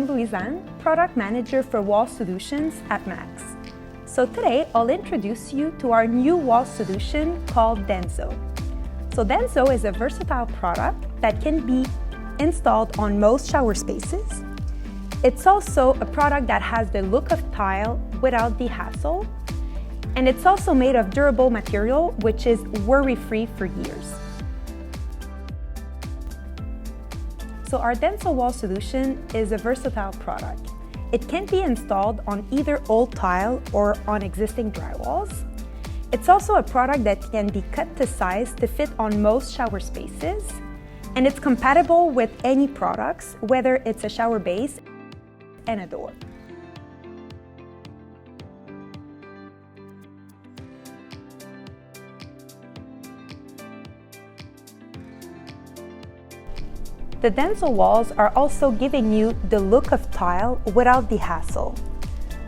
I'm Louisanne, Product Manager for Wall Solutions at MAAX. So today, I'll introduce you to our new wall solution called Denso. So Denso is a versatile product that can be installed on most shower spaces. It's also a product that has the look of tile without the hassle. And it's also made of durable material, which is worry-free for years. So our Denso Wall solution is a versatile product. It can be installed on either old tile or on existing drywalls. It's also a product that can be cut to size to fit on most shower spaces. And it's compatible with any products, whether it's a shower base and a door. The Denso walls are also giving you the look of tile without the hassle.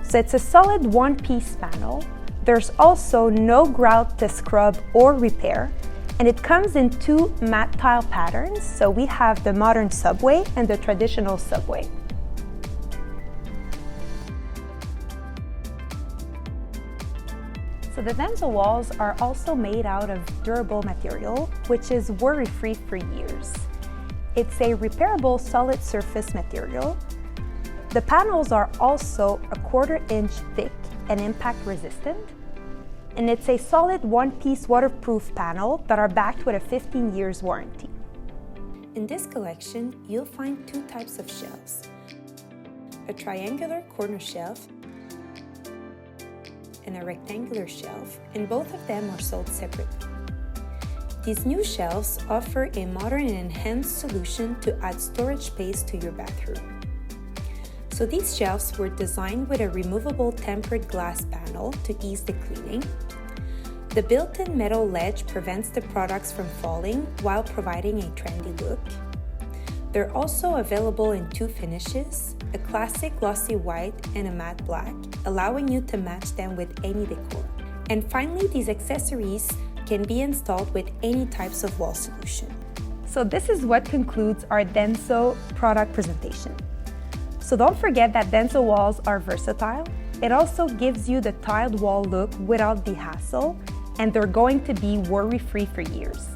So it's a solid one-piece panel. There's also no grout to scrub or repair, and it comes in two matte tile patterns. So we have the modern subway and the traditional subway. So the Denso walls are also made out of durable material, which is worry-free for years. It's a repairable solid surface material. The panels are also a 1/4 inch thick and impact resistant. And it's a solid one-piece waterproof panel that are backed with a 15 years warranty. In this collection, you'll find two types of shelves. A triangular corner shelf and a rectangular shelf, and both of them are sold separately. These new shelves offer a modern and enhanced solution to add storage space to your bathroom. So these shelves were designed with a removable tempered glass panel to ease the cleaning. The built-in metal ledge prevents the products from falling while providing a trendy look. They're also available in two finishes, a classic glossy white and a matte black, allowing you to match them with any decor. And finally, these accessories can be installed with any types of wall solution. So this is what concludes our Denso product presentation. So don't forget that Denso walls are versatile. It also gives you the tiled wall look without the hassle, and they're going to be worry-free for years.